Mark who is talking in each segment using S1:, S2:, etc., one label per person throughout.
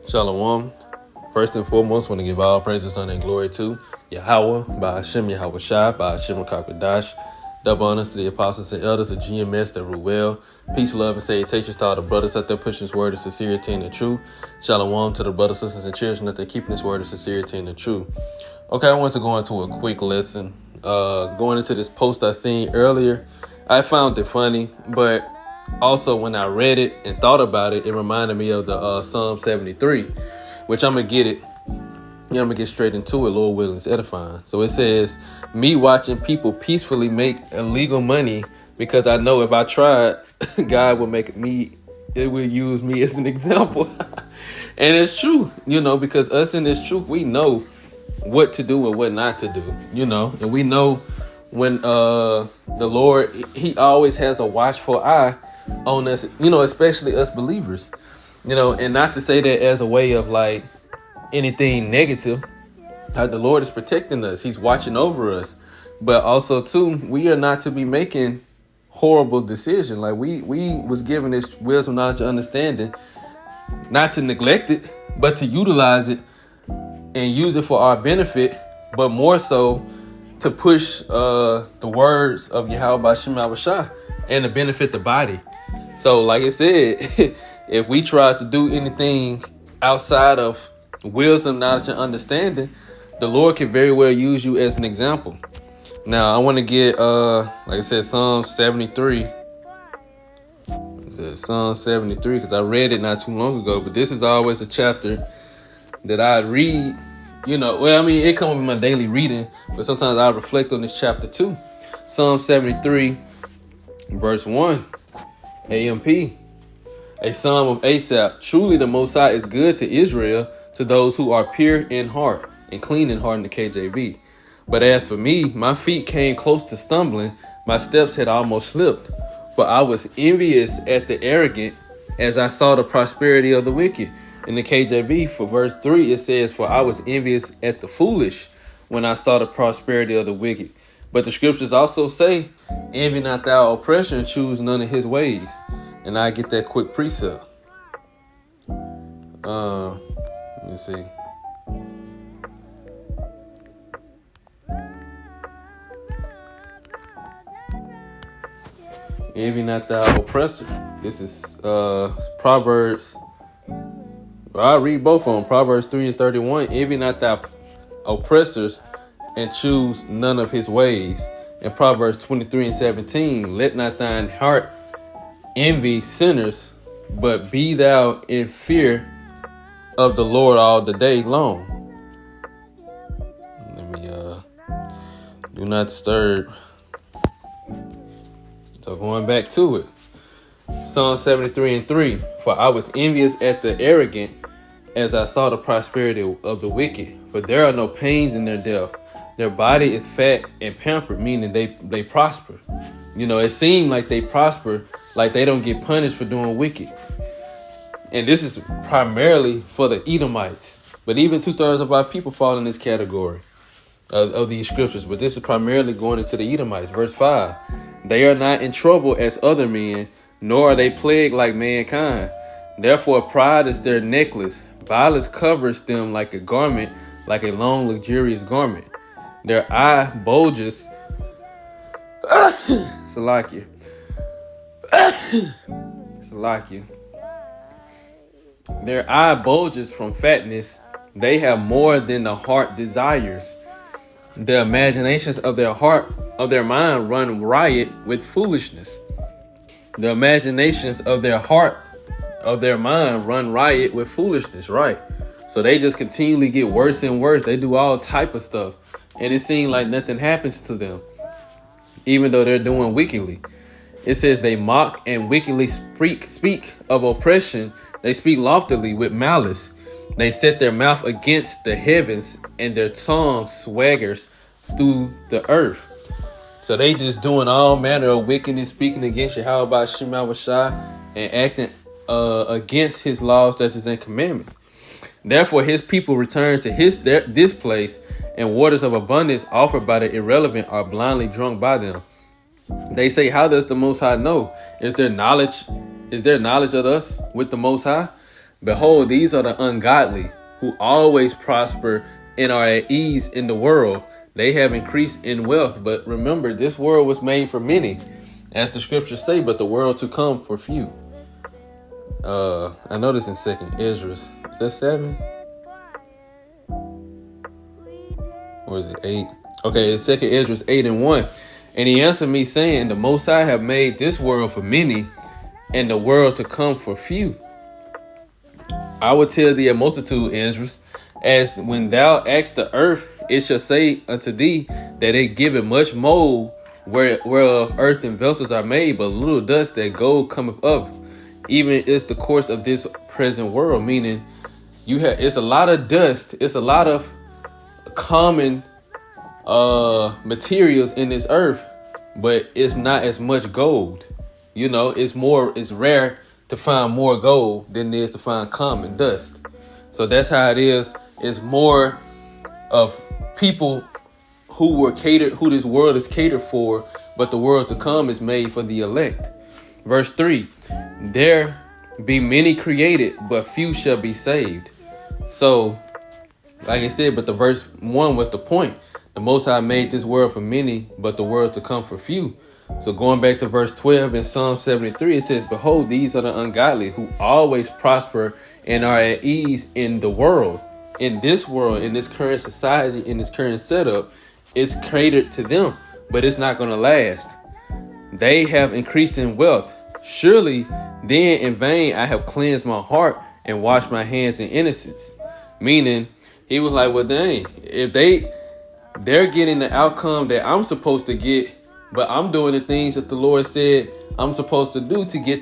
S1: Shalom. First and foremost, want to give all praises, honor, and glory to Yahweh, by Hashem Yahweh Shai, by Hashem Kakadash. Double honors to the apostles and elders of GMS that rule well. Peace, love, and salutations to all the brothers out there pushing this word of sincerity and the truth. Shalom to the brothers, sisters, and children that they're keeping this word of sincerity and the truth. Okay, I want to go into a quick lesson. Going into this post I seen earlier, I found it funny, but also when I read it and thought about it, it reminded me of the Psalm 73, which I'm going to get it. I'm going to get straight into it, Lord willing, it's edifying. So it says, me watching people peacefully make illegal money because I know if I tried, God will make me, it will use me as an example. And it's true, because us in this truth, we know what to do and what not to do, and we know when the Lord, he always has a watchful eye on us, especially us believers, and not to say that as a way of like anything negative. The Lord is protecting us. He's watching over us. But also, too, we are not to be making horrible decisions. Like we was given this wisdom, knowledge, and understanding, not to neglect it, but to utilize it and use it for our benefit, but more so to push the words of Yahweh B'Shem Yahushua and to benefit the body. So, like I said, if we try to do anything outside of wisdom, knowledge, and understanding, the Lord can very well use you as an example. Now, I want to get, like I said, Psalm 73. It says Psalm 73 because I read it not too long ago, but this is always a chapter that I read, it comes with my daily reading, but sometimes I reflect on this chapter too. Psalm 73, verse 1, AMP, a psalm of Asaph. Truly the Most High is good to Israel, to those who are pure in heart and clean in heart in the KJV. But as for me, my feet came close to stumbling. My steps had almost slipped. For I was envious at the arrogant as I saw the prosperity of the wicked. In the KJV, for verse 3, it says, for I was envious at the foolish when I saw the prosperity of the wicked. But the scriptures also say, envy not thou oppressor and choose none of his ways. And I get that quick precept. Let me see. Envy not thou oppressor. This is Proverbs. I'll read both of them. Proverbs 3 and 31. Envy not thou oppressors and choose none of his ways. And Proverbs 23 and 17. Let not thine heart envy sinners, but be thou in fear of the Lord all the day long. Let me do not disturb. So going back to it. Psalm 73 and 3. For I was envious at the arrogant as I saw the prosperity of the wicked. For there are no pains in their death. Their body is fat and pampered, meaning they prosper. It seemed like they prosper, like they don't get punished for doing wicked. And this is primarily for the Edomites. But even 2/3 of our people fall in this category of these scriptures. But this is primarily going into the Edomites. Verse 5. They are not in trouble as other men, nor are they plagued like mankind. Therefore pride is their necklace. Violence covers them like a garment, like a long, luxurious garment. Their eye bulges. Salakia. Salakia. Their eye bulges from fatness. They have more than the heart desires. The imaginations of their heart, of their mind, run riot with foolishness. The imaginations of their heart, of their mind, run riot with foolishness, right? So they just continually get worse and worse. They do all type of stuff. And it seems like nothing happens to them, even though they're doing wickedly. It says they mock and wickedly speak of oppression. They speak loftily with malice. They set their mouth against the heavens, and their tongue swaggers through the earth. So they just doing all manner of wickedness, speaking against Yahweh B'Shem Yahushua and acting against his laws, statutes, and commandments. Therefore, his people return to this place, and waters of abundance offered by the irrelevant are blindly drunk by them. They say, how does the Most High know? Is there knowledge of us with the Most High? Behold, these are the ungodly who always prosper and are at ease in the world. They have increased in wealth. But remember, this world was made for many, as the scriptures say, but the world to come for few. I know this in 2nd Ezra. Is that 7? Or is it 8? Okay, it's 2nd Ezra 8:1. And he answered me, saying, the Most High have made this world for many, and the world to come for few. I will tell thee a multitude, Esdras, as when thou ask the earth, it shall say unto thee that it giveth much mold whereof earth and vessels are made, but little dust that gold cometh up. Even is the course of this present world, meaning it's a lot of dust, it's a lot of common materials in this earth, but it's not as much gold. It's rare to find more gold than it is to find common dust. So that's how it is. It's more of people who this world is catered for, but the world to come is made for the elect. Verse 3, there be many created, but few shall be saved. So, like I said, but the verse 1 was the point. The Most High made this world for many, but the world to come for few. So going back to verse 12 in Psalm 73, it says, behold, these are the ungodly who always prosper and are at ease in the world. In this world, in this current society, in this current setup, it's catered to them, but it's not going to last. They have increased in wealth. Surely then in vain I have cleansed my heart and washed my hands in innocence. Meaning, he was like, well, dang, if they're getting the outcome that I'm supposed to get, but I'm doing the things that the Lord said I'm supposed to do to get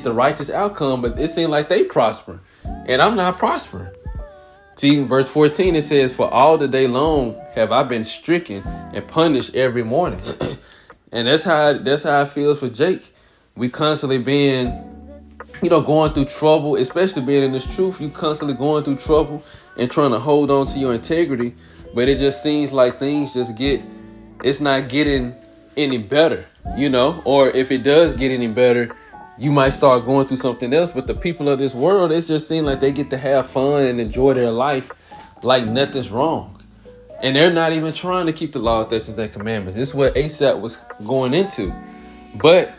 S1: the righteous outcome, but it seems like they prosper, and I'm not prospering. See, verse 14, it says, for all the day long have I been stricken and punished every morning. And that's how it feels for Jake. We constantly being, going through trouble, especially being in this truth. You constantly going through trouble and trying to hold on to your integrity, but it just seems like things it's not getting any better, or if it does get any better, you might start going through something else. But the people of this world, it just seems like they get to have fun and enjoy their life like nothing's wrong. And they're not even trying to keep the laws, statutes, and commandments. This is what ASAP was going into. But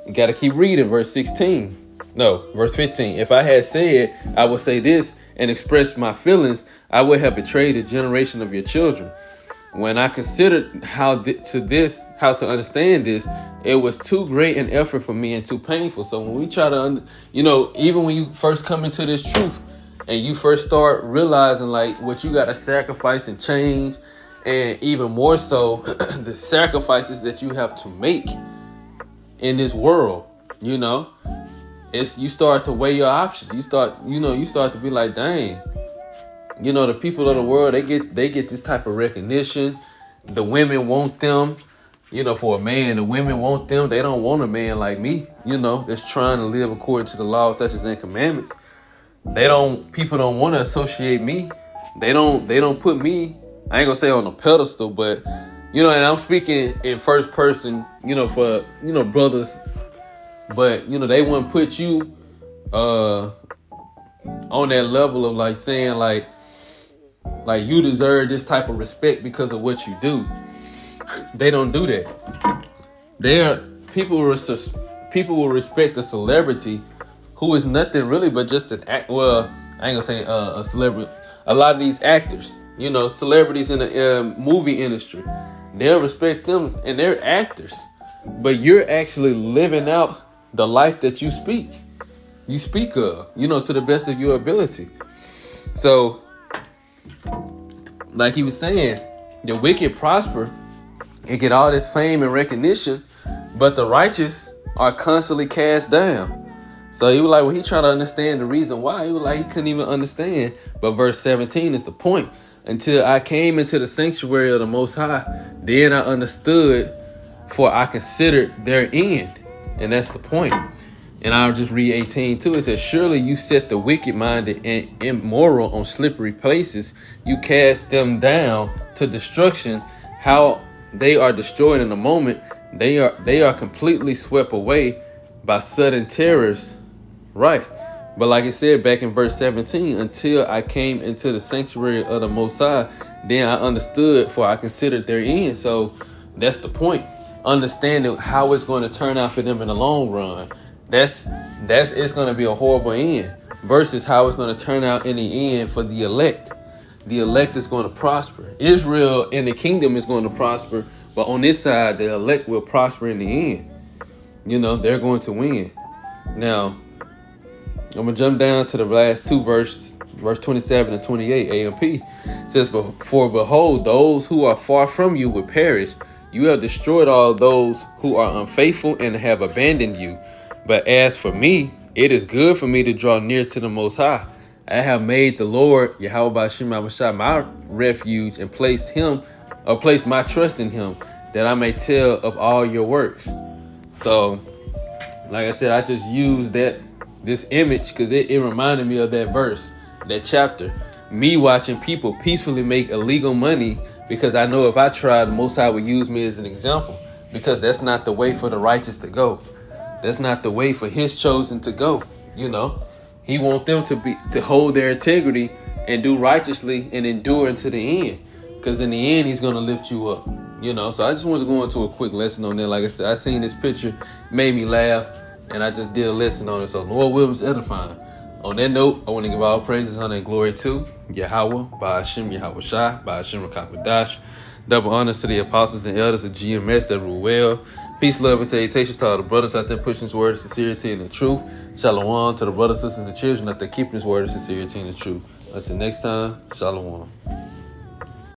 S1: you got to keep reading verse 15. If I had said, I would say this and express my feelings, I would have betrayed the generation of your children. When I considered how to understand this, it was too great an effort for me and too painful. So when we try to, even when you first come into this truth and you first start realizing like what you got to sacrifice and change, and even more so the sacrifices that you have to make in this world, you start to weigh your options. You start to be like, dang. The people of the world, they get this type of recognition. The women want them, for a man. The women want them. They don't want a man like me, that's trying to live according to the laws, statutes, and commandments. People don't want to associate me. They don't put me, I ain't gonna say on a pedestal, but, and I'm speaking in first person, for, brothers, but, they wouldn't put you, on that level of like saying like you deserve this type of respect because of what you do. They don't do that. People will respect a celebrity who is nothing really but just an act. Well, I ain't gonna say a celebrity. A lot of these actors, celebrities in the movie industry, they'll respect them and they're actors. But you're actually living out the life that you speak of, to the best of your ability. So, like he was saying, the wicked prosper and get all this fame and recognition, but the righteous are constantly cast down. So he was like, he tried to understand the reason why. He was like, he couldn't even understand. But verse 17 is the point. Until I came into the sanctuary of the Most High, then I understood, for I considered their end. And that's the point. And I'll just read 18 too. It says, surely you set the wicked-minded and immoral on slippery places. You cast them down to destruction. How they are destroyed in a moment. They are completely swept away by sudden terrors. Right. But like it said back in verse 17, until I came into the sanctuary of the Most High, then I understood, for I considered their end. So that's the point. Understanding how it's going to turn out for them in the long run. That's it's going to be a horrible end versus how it's going to turn out in the end for the elect. The elect is going to prosper. Israel in the kingdom is going to prosper, but on this side, the elect will prosper in the end. You know, they're going to win. Now, I'm going to jump down to the last two verses, verse 27 and 28, AMP. It says, for behold, those who are far from you will perish. You have destroyed all those who are unfaithful and have abandoned you. But as for me, it is good for me to draw near to the Most High. I have made the Lord, Yahweh Shemashah, my refuge, and placed my trust in him, that I may tell of all your works. So, like I said, I just used this image because it reminded me of that verse, that chapter. Me watching people peacefully make illegal money, because I know if I tried, the Most High would use me as an example, because that's not the way for the righteous to go. That's not the way for his chosen to go. You know, he wants them to hold their integrity and do righteously and endure unto the end, because in the end, he's going to lift you up. You know, so I just wanted to go into a quick lesson on that. Like I said, I seen this picture, made me laugh, and I just did a lesson on it. So Lord will was edifying. On that note, I want to give all praises, honor, and glory to Yahweh, by Hashem, Yahweh Shai, by Hashem, Rakakadash. Double honors to the apostles and elders of GMS that rule well. Peace, love, and salutations to all the brothers out there pushing his word of sincerity and the truth. Shalom to the brothers, sisters, and children out there keeping his word of sincerity and the truth. Until next time, shalom.